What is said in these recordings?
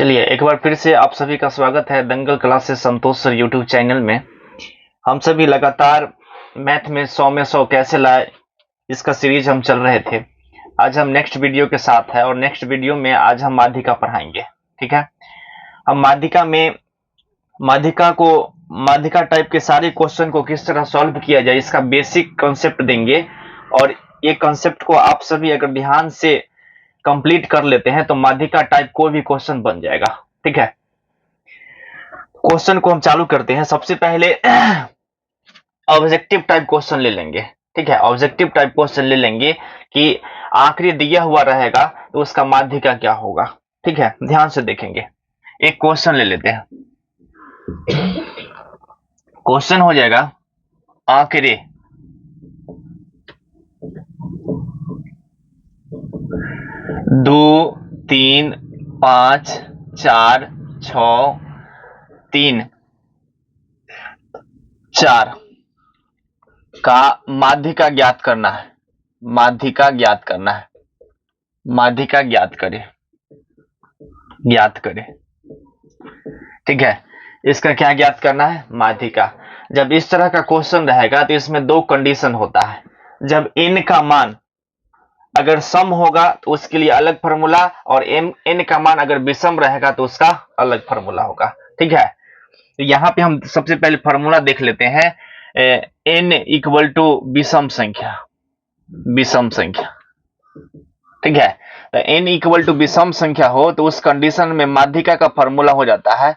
चलिए एक बार फिर से आप सभी का स्वागत है दंगल क्लास से संतोष सर यूट्यूब चैनल में। हम सभी लगातार मैथ में 100 में 100 कैसे लाए इसका सीरीज हम चल रहे थे। आज हम नेक्स्ट वीडियो के साथ है और नेक्स्ट वीडियो में आज हम माध्यिका पढ़ाएंगे। ठीक है, हम माध्यिका टाइप के सारे क्वेश्चन को किस तरह सॉल्व किया जाए इसका बेसिक कॉन्सेप्ट देंगे। और ये कॉन्सेप्ट को आप सभी अगर ध्यान से कंप्लीट कर लेते हैं तो माध्यिका टाइप कोई भी क्वेश्चन बन जाएगा। ठीक है, क्वेश्चन को हम चालू करते हैं। सबसे पहले ऑब्जेक्टिव टाइप क्वेश्चन ले लेंगे। ठीक है, ऑब्जेक्टिव टाइप क्वेश्चन ले लेंगे कि आखिरी दिया हुआ रहेगा तो उसका माध्यिका क्या होगा। ठीक है, ध्यान से देखेंगे। एक क्वेश्चन ले लेते हैं। क्वेश्चन हो जाएगा आखिरी 2 3 5 4 6 3 4 का माध्यिका ज्ञात करना है। माध्यिका ज्ञात करना है। माध्यिका ज्ञात करें। ठीक है, इसका क्या ज्ञात करना है? माध्यिका। जब इस तरह का क्वेश्चन रहेगा तो इसमें दो कंडीशन होता है। जब n का मान अगर सम होगा तो उसके लिए अलग फॉर्मूला, और n का मान अगर विषम रहेगा तो उसका अलग फॉर्मूला होगा। ठीक है, तो यहां पे हम सबसे पहले फॉर्मूला देख लेते हैं। n इक्वल टू विषम संख्या। ठीक है, तो n इक्वल टू विषम संख्या हो तो उस कंडीशन में माध्यिका का फॉर्मूला हो जाता है।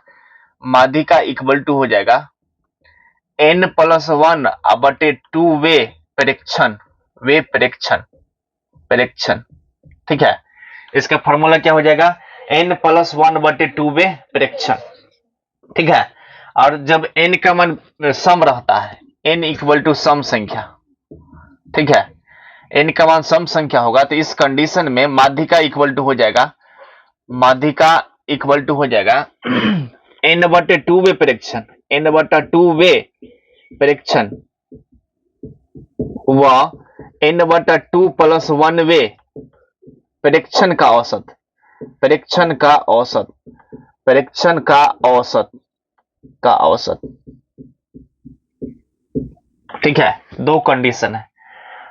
माध्यिका इक्वल टू हो जाएगा n प्लस 1 बटे 2 वे प्रेक्षण। ठीक है, इसका फॉर्मूला क्या हो जाएगा? n प्लस 1 बटे 2 वे प्रेक्षण। ठीक है, और जब n का मान सम रहता है, n इक्वल टू सम संख्या। ठीक है, n का मान सम संख्या होगा तो इस कंडीशन में माध्यिका इक्वल टू हो जाएगा n बटे 2 वे प्रेक्षण व n बटा 2 प्लस 1 वे प्रेक्षण का औसत। ठीक है, दो कंडीशन है।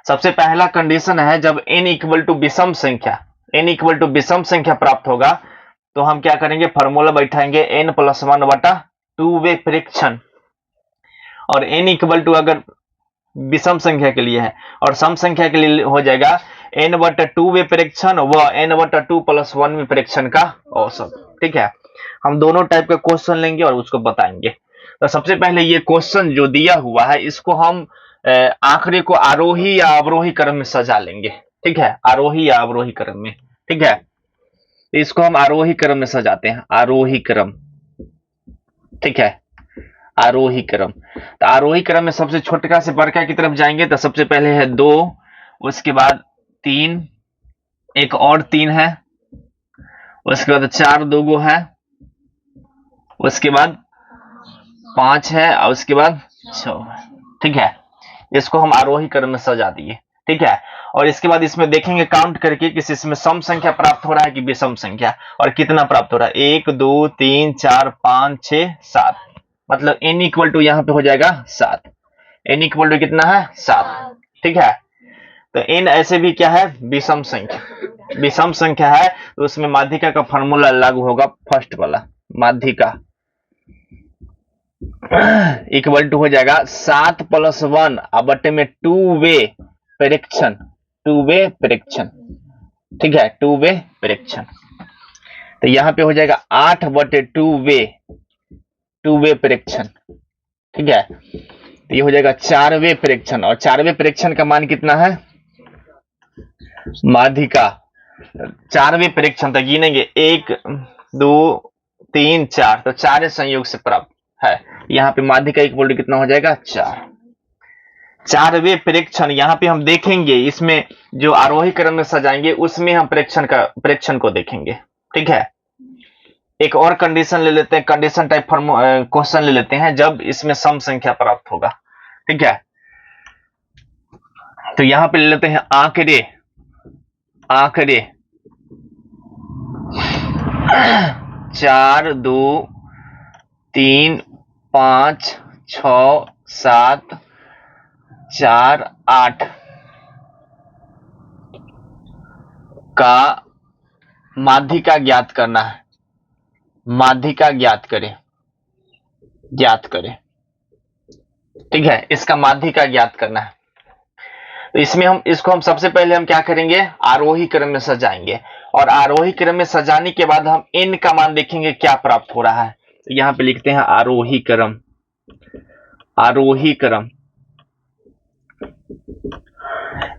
सबसे पहला कंडीशन है जब n इक्वल टू विषम संख्या प्राप्त होगा तो हम क्या करेंगे? फॉर्मूला बैठाएंगे n प्लस 1 बटा 2 वे प्रेक्षण, और n इक्वल टू अगर विषम संख्या के लिए है और सम संख्या के लिए हो जाएगा n बटा 2 वे प्रेक्षण व n बटा 2 प्लस 1 वे प्रेक्षण का औसत। ठीक है, हम दोनों टाइप का क्वेश्चन लेंगे और उसको बताएंगे। तो सबसे पहले ये क्वेश्चन जो दिया हुआ है इसको हम आंकड़े को आरोही या अवरोही क्रम में सजा लेंगे। ठीक है, आरोही या अवरोही क्रम में। ठीक है, इसको हम आरोही क्रम में सजाते हैं। आरोही क्रम। ठीक है, आरोही क्रम। तो आरोही क्रम में सबसे छोटका से बड़का की तरफ जाएंगे तो सबसे पहले है 2, उसके बाद 3, एक और 3 है, उसके बाद 4 2 है, उसके बाद 5 है और उसके बाद 6 है। ठीक है, इसको हम आरोही क्रम में सजा दिए। ठीक है, और इसके बाद इसमें देखेंगे काउंट करके कि इसमें सम संख्या प्राप्त हो रहा है कि विषम संख्या, और कितना प्राप्त हो रहा है। 1 2 3 4 5 6 7, मतलब n इक्वल टू यहाँ पे हो जाएगा 7। n इक्वल टू कितना है? 7। ठीक है, तो n ऐसे भी क्या है? विषम संख्या है तो उसमें माध्यिका का फॉर्मूला लागू होगा। फर्स्ट वाला माध्यिका इक्वल टू हो जाएगा 7 प्लस 1 बटे में 2 वे प्रेक्षण। ठीक है, 2 वे प्रेक्षण, तो यहां पे हो जाएगा 8 बटे 2 वे प्रेक्षण। ठीक है, तो ये हो जाएगा 4 वे प्रेक्षण, और 4 वे प्रेक्षण का मान कितना है? माध्यिका 4 वे प्रेक्षण तक गिनेंगे 1 2 3 4, तो 4 संयोग से प्राप्त है। यहाँ पे माध्यिका इक्वल टू कितना हो जाएगा? 4 वे प्रेक्षण। यहाँ पे हम देखेंगे इसमें जो आरोही क्रम में सजाएंगे उसमें हम प्रेक्षण को देखेंगे। ठीक है, एक और कंडीशन ले लेते हैं, कंडीशन टाइप क्वेश्चन ले लेते हैं जब इसमें सम संख्या प्राप्त होगा। ठीक है, तो यहां पे ले लेते हैं आंकड़े 4 2 3 5 6 7 4 8 का माध्यिका ज्ञात करना है। माध्यिका ज्ञात करें, ठीक है, इसका माध्यिका ज्ञात करना है। तो इसमें हम सबसे पहले हम क्या करेंगे, आरोही क्रम में सजाएंगे, और आरोही क्रम में सजाने के बाद हम n का मान देखेंगे क्या प्राप्त हो रहा है। तो यहां पे लिखते हैं आरोही क्रम। आरोही क्रम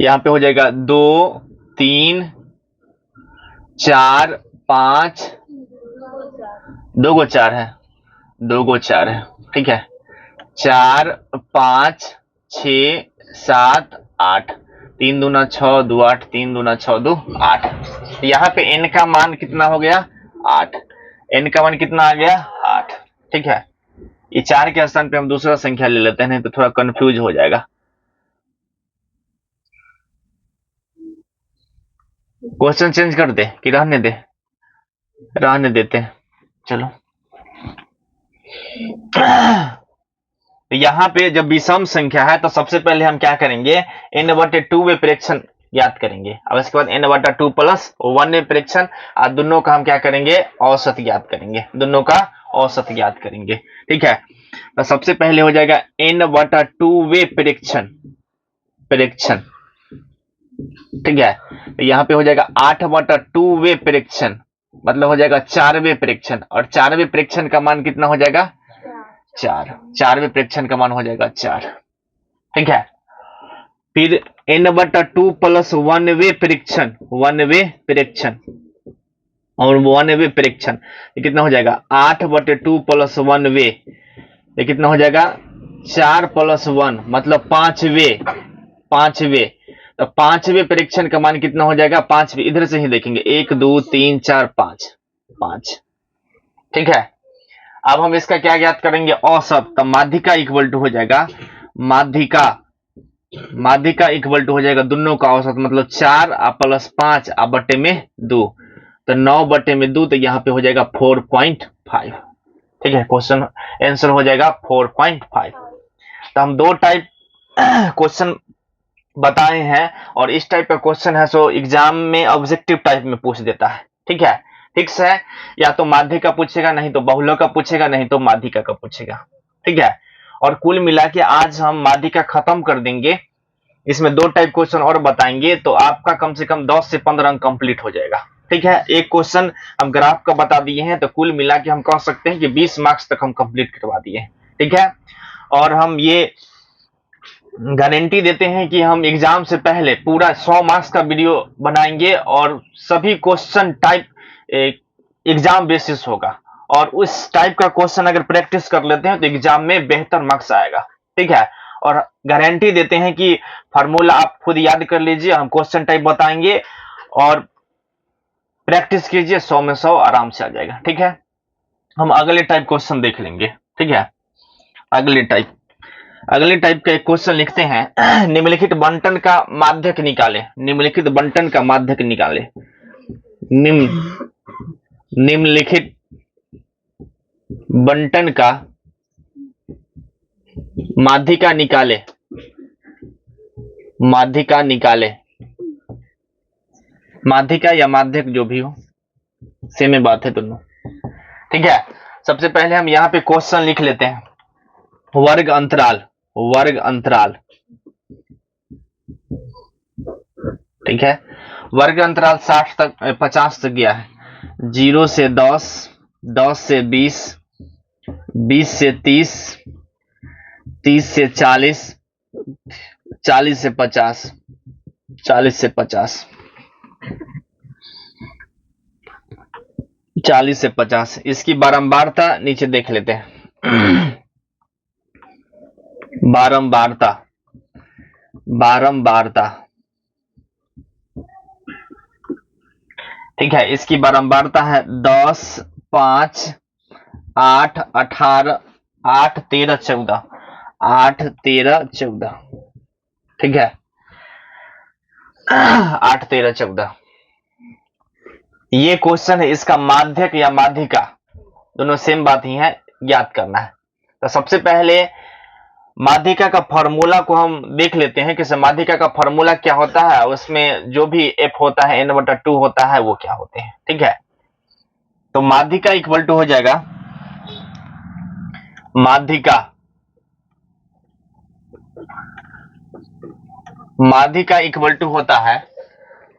यहां पे हो जाएगा 2 3 4 5, 2 को 4 है, 2 को 4 है, ठीक है, 4 5 6 7 8, 3 दूना 6 2 8, 3 दूना 6 2 8। यहाँ पे n का मान कितना हो गया, 8। n का मान कितना आ गया, 8, ठीक है। ये 4 के स्थान पे हम दूसरा संख्या ले लेते हैं तो थोड़ा कंफ्यूज हो जाएगा। क्वेश्चन चेंज कर दे कि रहने दे, रहने देते हैं, चलो। यहां पे जब विषम संख्या है तो सबसे पहले हम क्या करेंगे, n/2 वे प्रेक्षण ज्ञात करेंगे। अब इसके बाद n/2 प्लस 1 वे प्रेक्षण, और दोनों का हम क्या करेंगे, औसत ज्ञात करेंगे, दोनों का औसत ज्ञात करेंगे, ठीक है। तो सबसे पहले हो जाएगा n/2 वे प्रेक्षण, ठीक है। तो यहाँ पे हो जाएगा 8/2 वे प्रेक्षण, मतलब हो जाएगा 4वें प्रेक्षण, और 4वें प्रेक्षण का मान कितना हो जाएगा, 4। 4वें प्रेक्षण का मान हो जाएगा 4, ठीक है। फिर n/2 प्लस 1 वे प्रेक्षण, 1 वे प्रेक्षण और 1 वे प्रेक्षण, ये कितना हो जाएगा, 8/2 प्लस 1 वे, ये कितना हो जाएगा, 4 प्लस 1 मतलब 5वें। तो 5वें परीक्षण का मान कितना हो जाएगा, 5वें, इधर से ही देखेंगे, 1 2 3 4 5, ठीक है। अब हम इसका क्या ज्ञात करेंगे, औसत। तो माध्यिका इक्वल टू हो जाएगा, माध्यिका इक्वल टू हो जाएगा दोनों का औसत, मतलब 4 प्लस 5 बटे में 2, तो 9 बटे में 2, तो यहाँ पे हो जाएगा 4.5, ठीक है। क्वेश्चन आंसर हो जाएगा 4.5। तो हम 2 टाइप क्वेश्चन बताए हैं, और इस टाइप का क्वेश्चन है सो एग्जाम में ऑब्जेक्टिव टाइप में पूछ देता है, ठीक है, फिक्स है। या तो माध्यिका पूछेगा, नहीं तो बहुलक का पूछेगा, नहीं तो माध्यिका का पूछेगा, ठीक है। और कुल मिला के आज हम माध्यिका खत्म कर देंगे, इसमें 2 टाइप क्वेश्चन और बताएंगे, तो आपका कम से कम 10 से 15 अंक कंप्लीट हो जाएगा, ठीक है। एक क्वेश्चन हम ग्राफ का बता दिए हैं, तो कुल मिला के हम कह सकते हैं कि 20 मार्क्स तक हम कंप्लीट करवा दिए हैं, ठीक है। और हम ये गारंटी देते हैं कि हम एग्जाम से पहले पूरा 100 मार्क्स का वीडियो बनाएंगे, और सभी क्वेश्चन टाइप एग्जाम बेसिस होगा, और उस टाइप का क्वेश्चन अगर प्रैक्टिस कर लेते हैं तो एग्जाम में बेहतर मार्क्स आएगा, ठीक है। और गारंटी देते हैं कि फार्मूला आप खुद याद कर लीजिए, हम क्वेश्चन टाइप बताएंगे और प्रैक्टिस कीजिए, 100 में 100 आराम से आ जाएगा, ठीक है। हम अगले टाइप क्वेश्चन देख लेंगे, ठीक है। अगले टाइप का एक क्वेश्चन लिखते हैं, निम्नलिखित बंटन का माध्यक निकाले, निम्नलिखित बंटन का माध्यक निकाले, निम्नलिखित बंटन का माध्यिका निकाले, माध्यिका या माध्यक जो भी हो, सेम बात है दोनों, ठीक है। सबसे पहले हम यहाँ पे क्वेश्चन लिख लेते हैं, वर्ग अंतराल, ठीक है। वर्ग अंतराल 60 तक 50 तक गया है, 0 से 10, 10 से 20, 20 से 30, 30 से 40, 40 से 50, 40 से 50, 40 से 50। इसकी बारंबारता नीचे देख लेते हैं, बारंबारता, ठीक है। इसकी बारंबारता है 10, 5, 8, 18, 8, 13, 14, 8, 13, 14, ठीक है, 8, 13, 14। ये क्वेश्चन है, इसका माध्यक या माध्यिका दोनों सेम बात ही है, याद करना है। तो सबसे पहले माध्यिका का फॉर्मूला को हम देख लेते हैं कि माध्यिका का फॉर्मूला क्या होता है, उसमें जो भी एफ होता है n/2 होता है वो क्या होते हैं। ठीक है, तो माध्यिका इक्वल टू हो जाएगा, माध्यिका इक्वल टू होता है,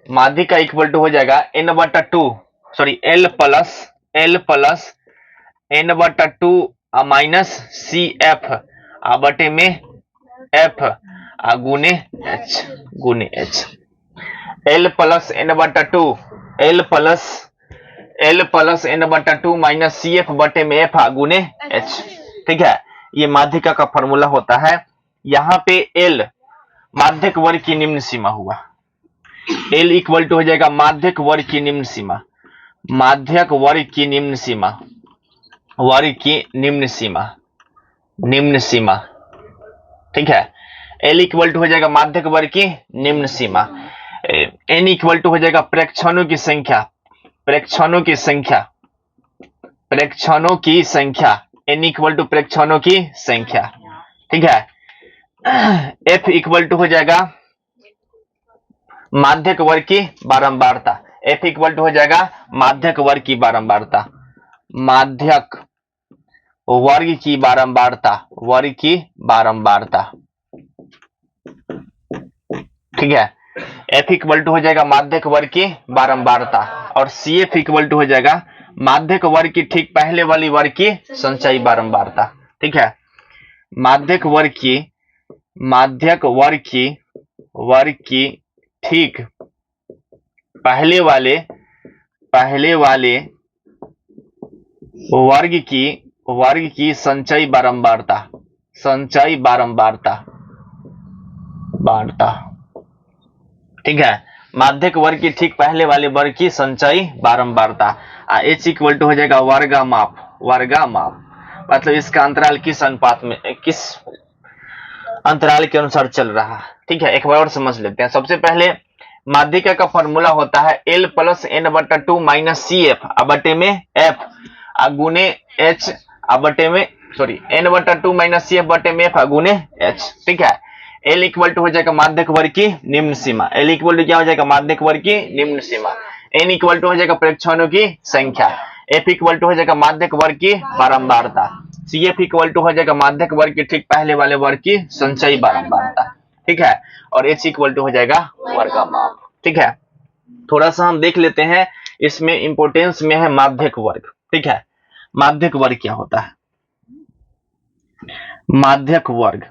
माध्यिका इक्वल टू हो जाएगा n/2 sorry l plus n/2 minus C F बटे में एफ गुने H l plus n/2 n/2 minus C F बटे में एफ गुने एच। ठीक है, ये माध्यिका का फॉर्मूला होता है। यहाँ पे l माध्यक वर्ग की निम्न सीमा हुआ, l इक्वल टू हो जाएगा माध्यक वर्ग की निम्न सीमा, माध्यक वर्ग की निम्न सीमा, वर्ग की निम्न सीमा, निम्न सीमा। ठीक है, l इक्वल टू हो जाएगा माध्यक वर्ग की निम्न सीमा, n इक्वल टू हो जाएगा प्रेक्षणों की संख्या, प्रेक्षणों की संख्या, प्रेक्षणों की संख्या, n इक्वल टू प्रेक्षणों की संख्या। ठीक है, f इक्वल टू हो जाएगा माध्यक वर्ग की बारंबारता, f इक्वल टू हो जाएगा माध्यक वर्ग की बारंबारता, माध्यक वर्ग की बारंबारता, वर्ग की बारंबारता। ठीक है, f इक्वल टू हो जाएगा माध्यक वर्ग की बारंबारता और cf इक्वल टू हो जाएगा माध्यक वर्ग की ठीक पहले वाली वर्ग की संचयी बारंबारता। ठीक है, माध्यक वर्ग की ठीक पहले वाले वर्ग की संचयी बारंबारता, संचयी बारंबारता। ठीक है, माध्यक वर्ग की ठीक पहले वाले वर्ग की संचयी बारंबारता। h इक्वल टू हो जाएगा वर्गामाप, मतलब इसका अंतराल किस अनुपात में, किस अंतराल के अनुसार चल रहा है। ठीक है, एक बार और समझ लेते हैं। सबसे पहले माध्यिका का फॉर्मूला होता है l plus n/2 minus C F बटे में f गुने h बटे में sorry n/2 minus C F बटे में f गुने h। ठीक है, l इक्वल टू हो जाएगा माध्यक वर्ग की निम्न सीमा, l इक्वल टू क्या हो जाएगा माध्यक वर्ग की निम्न सीमा, n इक्वल टू हो जाएगा प्रेक्षणों की संख्या, f इक्वल टू हो जाएगा माध्यक वर्ग की बारंबारता, cf इक्वल टू हो जाएगा माध्यक वर्ग के ठीक पहले वाले वर्ग की संचयी बारंबारता। ठीक है, और h इक्वल टू हो जाएगा वर्गामाप। ठीक है, थोड़ा सा हम देख लेते हैं, इसमें इंपोर्टेंस में है माध्यक वर्ग। ठीक है, माध्यक वर्ग क्या होता है, माध्यक वर्ग।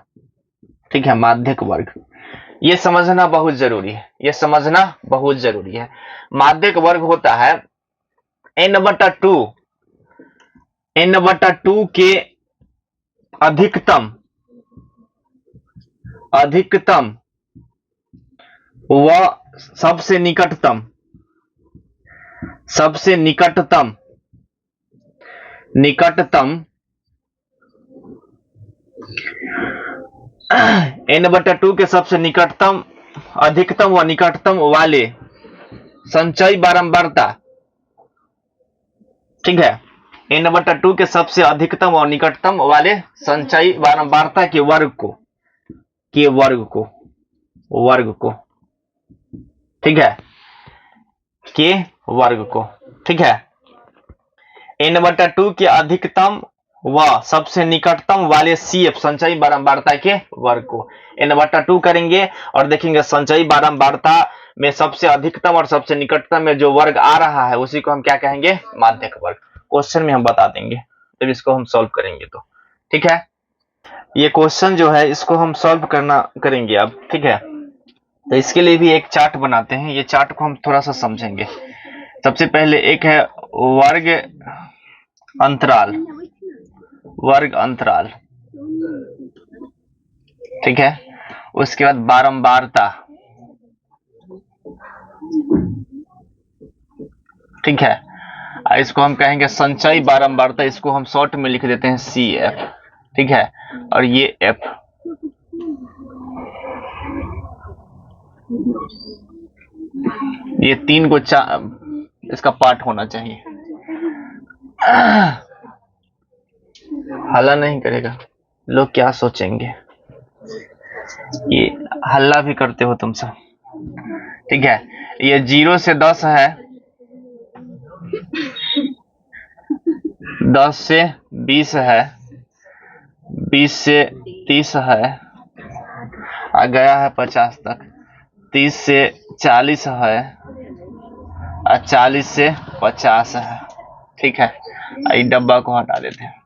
ठीक है, माध्यक वर्ग ये समझना बहुत जरूरी है, ये समझना बहुत जरूरी है। माध्यक वर्ग होता है n/2 के अधिकतम व सबसे निकटतम n/2 के सबसे निकटतम, अधिकतम व निकटतम वाले संचयी बारंबारता। ठीक है, n/2 के सबसे अधिकतम और निकटतम वाले संचयी बारंबारता के वर्ग को ठीक है, के वर्ग को। ठीक है, n/2 के अधिकतम व सबसे निकटतम वाले CF संचयी बारंबारता के वर्ग को n/2 करेंगे और देखेंगे संचयी बारंबारता में सबसे अधिकतम और सबसे निकटतम में जो वर्ग आ रहा है उसी को हम क्या कहेंगे, माध्यक वर्ग। क्वेश्चन में हम बता देंगे जब इसको हम सॉल्व करेंगे तो। ठीक है, ये क्वेश्चन जो है इसको हम सॉल्व करेंगे अब। ठीक है, तो इसके लिए भी एक चार्ट बनाते हैं, ये चार्ट को हम थोड़ा सा समझेंगे। सबसे पहले एक है वर्ग अंतराल, ठीक है, उसके बाद बारंबारता। ठीक है, इसको हम कहेंगे संचयी बारंबारता, इसको हम शॉर्ट में लिख देते हैं CF। ठीक है, और ये F। ये तीन को इसका पार्ट होना चाहिए। हल्ला नहीं करेगा, लोग क्या सोचेंगे, ये हल्ला भी करते हो तुम सब। ठीक है, ये 0 से 10 है, 10 से 20 है, 20 से 30 है, आ गया है 50 तक, 30 से 40 है, और 40 से 50 है। ठीक है, इस डब्बा को हटा देते हैं।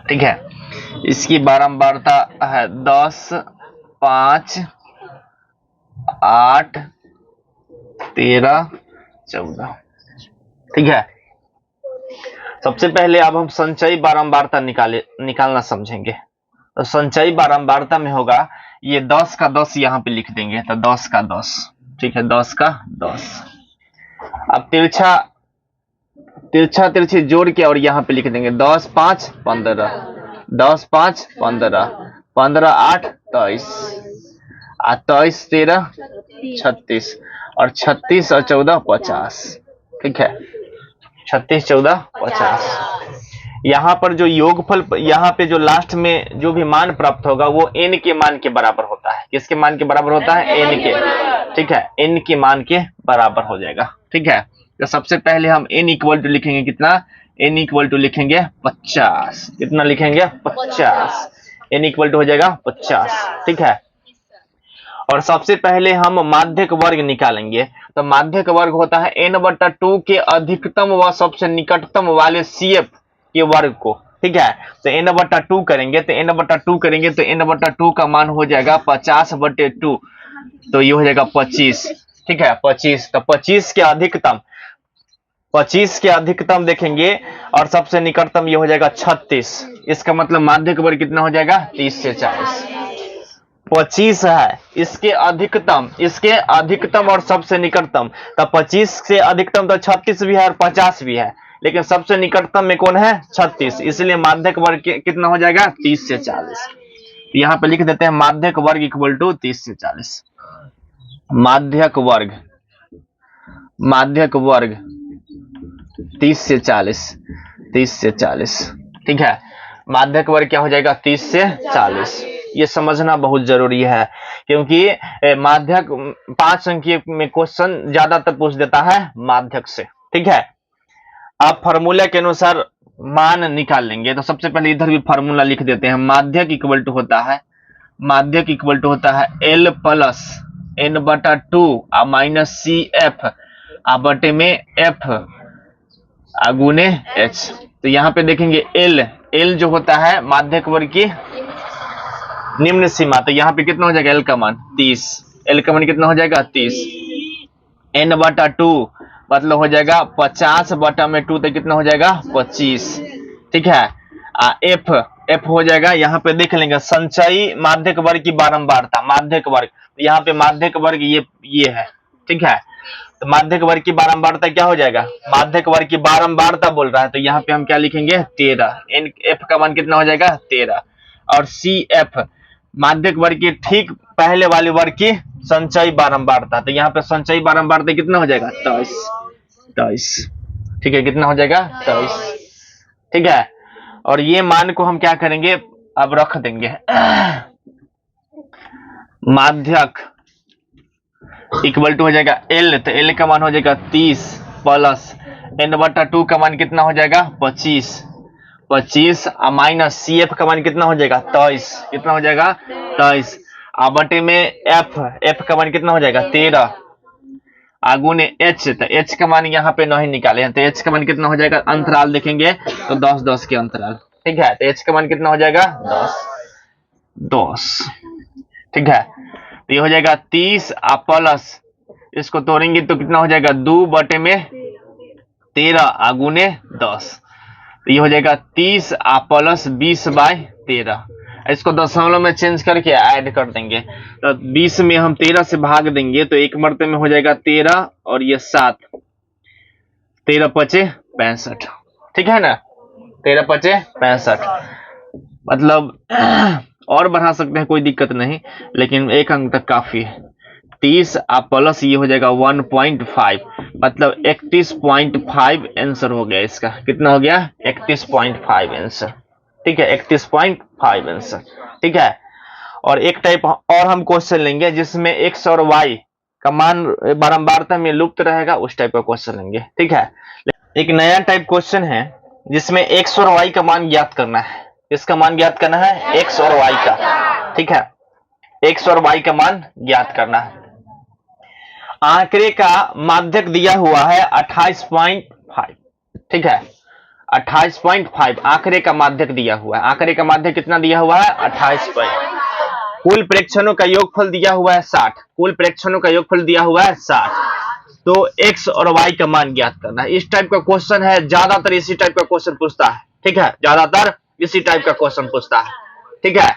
ठीक है, इसकी बारंबारता है 10, 5, 8, 13, 14। ठीक है, सबसे पहले अब हम संचयी बारंबारता निकालना समझेंगे। तो संचयी बारंबारता में होगा, ये 10 का 10 यहाँ पे लिख देंगे, तो 10 का 10। ठीक है, 10 का 10। अब तिरछा तिरछी जोड़ के और यहाँ पे लिख देंगे 10, 5, 15, 10, 5, 15, 15, 8, 23, 23, 13, 36, और 36 और 14, 50। ठीक है, 36, 14, 50। यहाँ पर जो योगफल, यहाँ पे जो लास्ट में जो भी मान प्राप्त होगा वो n के मान के बराबर होता है। किसके मान के बराबर होता है? n के। ठीक है, n के मान के बराबर हो जाएगा। ठीक है, तो सबसे पहले हम n इक्वल टू लिखेंगे कितना? n इक्वल टू लिखेंगे 50। कितना लिखेंगे? 50। n इक्वल टू हो जाएगा 50। ठीक है, और सबसे पहले हम माध्यक वर्ग निकालेंगे। तो माध्यक वर्ग होता है n/2 के अधिकतम व सबसे निकटतम वाले CF के वर्ग को। ठीक है, तो n/2 करेंगे, तो n/2 करेंगे तो n/2 का मान हो जाएगा 50/2, तो ये हो जाएगा 25। ठीक है, 25। तो 25 के अधिकतम देखेंगे और सबसे निकटतम ये हो जाएगा 36। इसका मतलब माध्यक वर्ग कितना हो जाएगा? 30 से 40। 25 है इसके अधिकतम और सबसे निकटतम। तो 25 से अधिकतम तो 36 भी है और 50 भी है, लेकिन सबसे निकटतम में कौन है? 36। इसलिए माध्यक वर्ग कितना हो जाएगा? 30 से 40। यहाँ पे लिख देते हैं माध्यक वर्ग इक्वल टू 30 से 40। माध्यक वर्ग 30 से 40, 30 से 40। ठीक है, माध्यक वर्ग क्या हो जाएगा? 30 से 40। ये समझना बहुत जरूरी है, क्योंकि माध्यक 5 अंकीय में क्वेश्चन ज्यादातर पूछ देता है माध्यक से। ठीक है, आप फार्मूला के अनुसार मान निकाल लेंगे। तो सबसे पहले इधर भी फार्मूला लिख देते हैं। माध्यक इक्वल टू होता है L plus n/2 minus CF बटे में F गुने H। तो यहाँ पे देखेंगे L जो होता है माध्यक वर्ग की निम्न सीमा, तो यहाँ पे कितना हो जाएगा? L का मान 30। L का मान कितना हो जाएगा? 30। n/2 मतलब हो जाएगा 50/2, तो कितना हो जाएगा? 25। ठीक है, F हो जाएगा, यहाँ पे देख लेंगे संचयी माध्यक वर्ग की बारंबारता। माध्यक वर्ग, यहाँ पे माध्यक वर्ग ये है। ठीक है, तो माध्यक वर्ग की बारंबारता क्या हो जाएगा? माध्यक वर्ग की बारंबारता बोल रहा है, तो यहाँ पे हम क्या लिखेंगे? 13। F का मान कितना हो जाएगा? 13। और CF माध्यक वर्ग की ठीक पहले वाले वर्ग की संचयी बारंबारता, तो यहाँ पे संचयी बारंबारता कितना हो जाएगा? 23। ठीक है, कितना हो जाएगा? 23। ठीक है, और ये मान को हम क्या करेंगे? अब रख देंगे। माध्यक इक्वल टू हो जाएगा L, तो L का मान हो जाएगा 30 प्लस n/2 का मान कितना हो जाएगा? 25 माइनस CF का मान कितना हो जाएगा? 23। कितना हो जाएगा? 23 बटे में F का मान कितना हो जाएगा? 13 गुने H, तो H का मान यहाँ पे नहीं निकाले हैं, तो H का मान कितना हो जाएगा? अंतराल देखेंगे तो 10-10 के अंतराल। ठीक है, तो H का मान कितना हो जाएगा? 10। ठीक है, तो ये हो जाएगा 30 प्लस, इसको तोड़ेंगे तो कितना हो जाएगा? 2 बटे में 13 गुने 10, तो ये हो जाएगा 30 प्लस 20/13। इसको दशमलव में चेंज करके ऐड कर देंगे, तो 20 में हम 13 से भाग देंगे तो एक मरते में हो जाएगा 13 और ये 7, 13 पचे 65। ठीक है ना, 13 पचे 65। मतलब और बढ़ा सकते हैं, कोई दिक्कत नहीं, लेकिन एक अंक तक काफी है। 30 और प्लस ये हो जाएगा 1.5, मतलब 31.5 आंसर हो गया इसका। कितना हो गया? 31.5 आंसर। ठीक है, 31.5 आंसर। ठीक है, और एक टाइप और हम क्वेश्चन लेंगे जिसमें x और y का मान बारंबारता में लुप्त रहेगा, उस टाइप का क्वेश्चन लेंगे। ठीक है, एक नया टाइप क्वेश्चन है जिसमें x और y का मान ज्ञात करना है। इसका मान ज्ञात करना है x और y का। ठीक है, x और y का मान ज्ञात करना है। आंकड़े का माध्यक दिया हुआ है 28.5। ठीक है, 28.5 आंकड़े का माध्यक दिया हुआ है। आंकड़े का माध्यक कितना दिया हुआ है? 28। कुल प्रेक्षणों का योगफल दिया हुआ है 60। कुल प्रेक्षणों का योगफल दिया हुआ है 60। तो x और y का मान ज्ञात करना है। इस टाइप का क्वेश्चन है, ज्यादातर इसी टाइप का क्वेश्चन पूछता है। ठीक है, ज्यादातर इसी टाइप का क्वेश्चन पूछता है। ठीक है,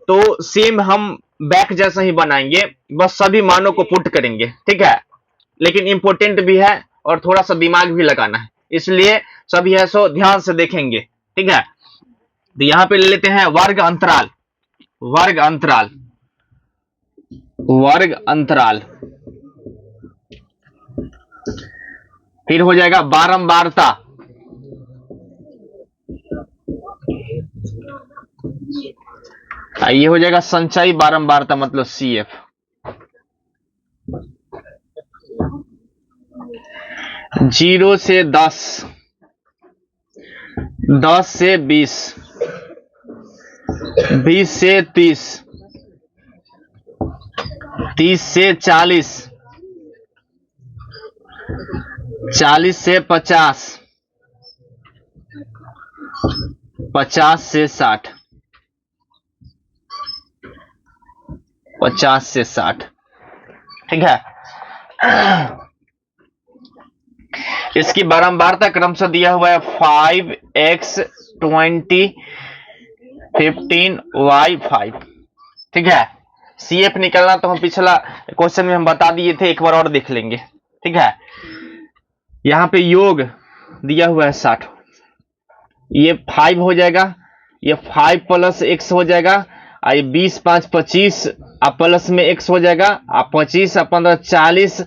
तो सेम हम बैक जैसा ही बनाएंगे, बस सभी मानों को पुट करेंगे। ठीक है, लेकिन इंपॉर्टेंट भी है और थोड़ा सा दिमाग भी लगाना है, इसलिए सभी है सो ध्यान से देखेंगे। ठीक है, तो यहां पे ले लेते हैं वर्ग अंतराल। वर्ग अंतराल, वर्ग अंतराल, फिर हो जाएगा बारंबारता। ये हो जाएगा संचयी बारंबारता, मतलब CF। जीरो से 10, 10 से 20, 20 से 30, 30 से 40, 40 से 50, 50 से 60, 50 से 60। ठीक है, इसकी बारंबारता क्रमशः दिया हुआ है 5x 20 15 y 5। ठीक है, CF निकलना तो हम पिछला क्वेश्चन में हम बता दिए थे, एक बार और देख लेंगे। ठीक है, यहां पे योग दिया हुआ है 60, ये 5 हो जाएगा, ये 5 प्लस x हो जाएगा, ये 20 5 25 प्लस में x हो जाएगा, 25 15 40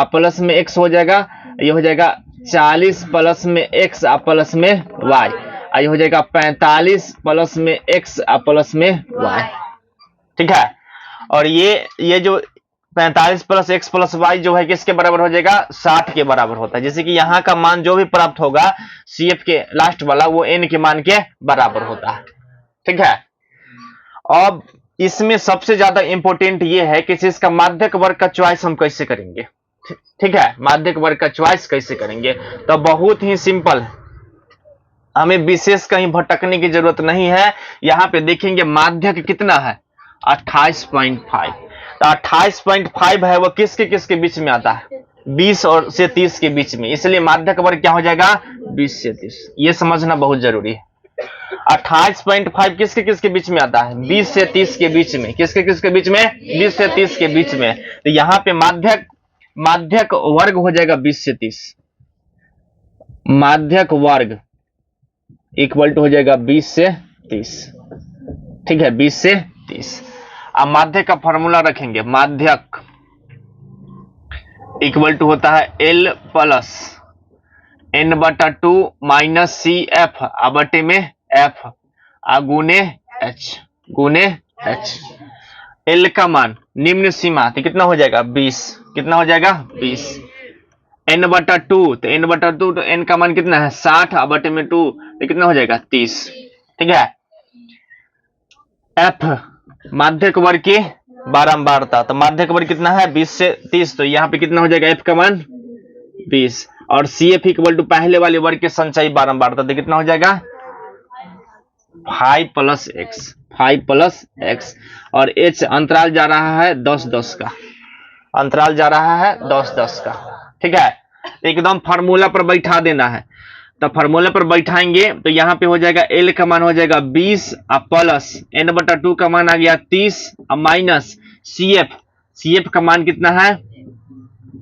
प्लस में x हो जाएगा, ये हो जाएगा 40 प्लस में x प्लस में y, ये हो जाएगा 45 प्लस में x प्लस में y। ठीक है, और ये जो 45 प्लस x प्लस y जो है किसके बराबर हो जाएगा? 60 के बराबर होता है। जैसे कि यहाँ का मान जो भी प्राप्त होगा CF के लास्ट वाला, वो n के मान के बराबर होता है। ठीक है, अब इसमें सबसे ज्यादा इंपॉर्टेंट ये है कि इसका माध्यक वर्ग का चॉइस हम कैसे करेंगे। ठीक है, माध्यक वर्ग का चॉइस कैसे करेंगे? तो बहुत ही सिंपल है, हमें विशेष कहीं भटकने की जरूरत नहीं है। यहां पे देखेंगे माध्यक कितना है? 28.5। तो 28.5 है, वो किसके किसके बीच में आता है? 20 और से 30 के बीच में, इसलिए माध्यक वर्ग क्या हो जाएगा? 20 से 30। ये समझना बहुत जरूरी है। 28.5 किसके किसके बीच में आता है? 20 से 30 के बीच में। किसके किसके बीच में? 20 से 30 के बीच में। तो यहां पे माध्यक वर्ग हो जाएगा 20 से 30। माध्यक वर्ग इक्वल टू हो जाएगा 20 से 30। ठीक है, 20 से 30। अब माध्यक का फॉर्मूला रखेंगे। माध्यक इक्वल टू होता है L plus n/2 minus CF बटे में F गुने H। L का मान निम्न सीमा, तो कितना हो जाएगा? 20। कितना हो जाएगा? 20। n/2, तो n/2 तो n का मान कितना है? 60 बटे में 2, तो कितना हो जाएगा? 30। ठीक है, F माध्यक वर्ग की बारंबारता, तो माध्यक वर्ग कितना है? 20 से 30। तो यहाँ पे कितना हो जाएगा? F का मान 20, और CF इक्वल टू पहले वाले वर्ग के संचयी बारंबारता, तो कितना हो जाएगा? 5 प्लस x, और H अंतराल जा रहा है 10-10 का। अंतराल जा रहा है 10-10 का। ठीक है, एकदम फार्मूला पर बैठा देना है। तो फार्मूला पर बैठाएंगे तो यहां पे हो जाएगा L का मान हो जाएगा 20 प्लस n/2 का मान आ गया 30 माइनस CF का मान कितना है?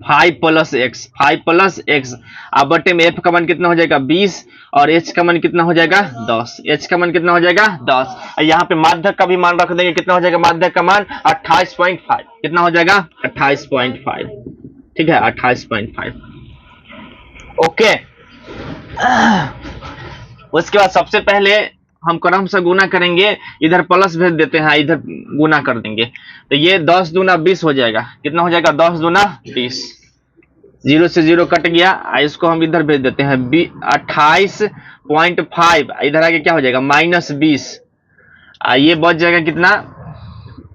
5 प्लस एक्स, 5 प्लस एक्स। अब बटे में एफ का मान कितना हो जाएगा 20 और एच का मान कितना हो जाएगा 10, एच का मान कितना हो जाएगा 10। यहाँ पे माध्यक का भी मान रख देंगे, कितना हो जाएगा माध्यक का मान 28.5, कितना हो जाएगा 28.5, ठीक है 28.5। ओके, उसके बाद सबसे पहले हम क्रम से गुना करेंगे, इधर प्लस भेज देते हैं, इधर गुना कर देंगे, तो ये 10 दूना 20 हो जाएगा, कितना हो जाएगा 10 दूना 20, 0 से 0 कट गया, इसको हम इधर भेज देते हैं 28.5, इधर आगे क्या हो जाएगा -20, ये बच जाएगा कितना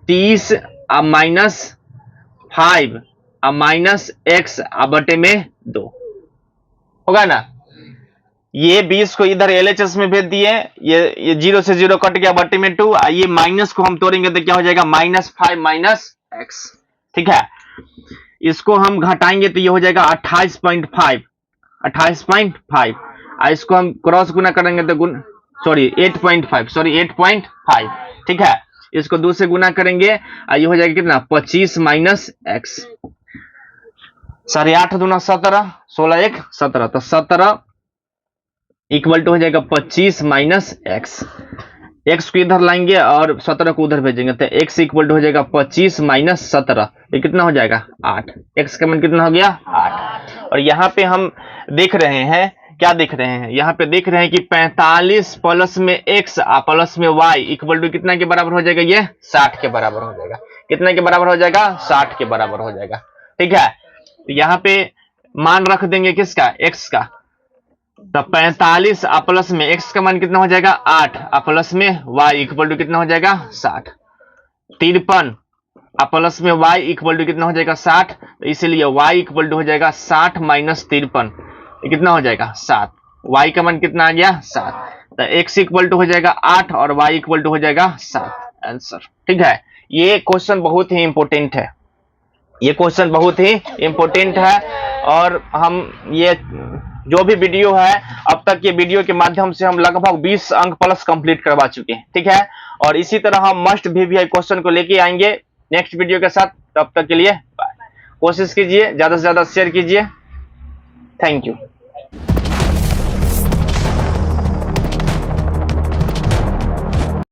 30 -5 माइनस एक्स बटे में 2 होगा ना। ये 20 को इधर LHS में भेज दिए, ये 0 से 0 कट गया बटे में 2, ये माइनस को हम तोड़ेंगे तो क्या हो जाएगा -5 माइनस एक्स, ठीक है। इसको हम घटाएंगे तो ये हो जाएगा 28.5, इसको हम क्रॉस गुना करेंगे तो 8.5, ठीक है। इसको 2 से गुना करेंगे, ये हो जाएगा कितना 25 माइनस एक्स, 8.5 दूना 17, 16 1 17, तो 17 इक्वल टू हो जाएगा 25 माइनस एक्स, एक्स को इधर लाएंगे और 17 को उधर भेजेंगे, तो एक्स इक्वल टू हो जाएगा 25 माइनस 17, ये कितना हो जाएगा 8, एक्स का मान कितना हो गया 8। और यहाँ पे हम देख रहे हैं, क्या देख रहे हैं, यहाँ पे देख रहे हैं कि 45 प्लस में एक्स प्लस में वाई इक्वल टू कितना के बराबर हो जाएगा, ये 60 के बराबर हो जाएगा, कितना के बराबर हो जाएगा 60 के बराबर हो जाएगा, ठीक है। तो यहाँ पे मान रख देंगे किसका, एक्स का, तो 45 प्लस में एक्स का मान कितना हो जाएगा 8 प्लस में वाई इक्वल टू कितना हो जाएगा 60, 53 प्लस में वाई इक्वल टू कितना हो जाएगा 60, तो इसीलिए वाई इक्वल टू हो जाएगा 60 माइनस 53, कितना हो जाएगा 7, वाई का मान कितना आ गया 7, तो एक्स इक्वल टू हो जाएगा 8 और वाई इक्वल टू हो जाएगा 7, आंसर, ठीक है। ये क्वेश्चन बहुत ही इंपॉर्टेंट है, ये क्वेश्चन बहुत ही इंपॉर्टेंट है, और हम ये जो भी वीडियो है अब तक, ये वीडियो के माध्यम से हम लगभग 20 अंक प्लस कंप्लीट करवा चुके हैं, ठीक है। और इसी तरह हम मस्ट VVI क्वेश्चन को लेके आएंगे नेक्स्ट वीडियो के साथ, तब तक के लिए बाय। कोशिश कीजिए ज्यादा से ज्यादा शेयर कीजिए, थैंक यू।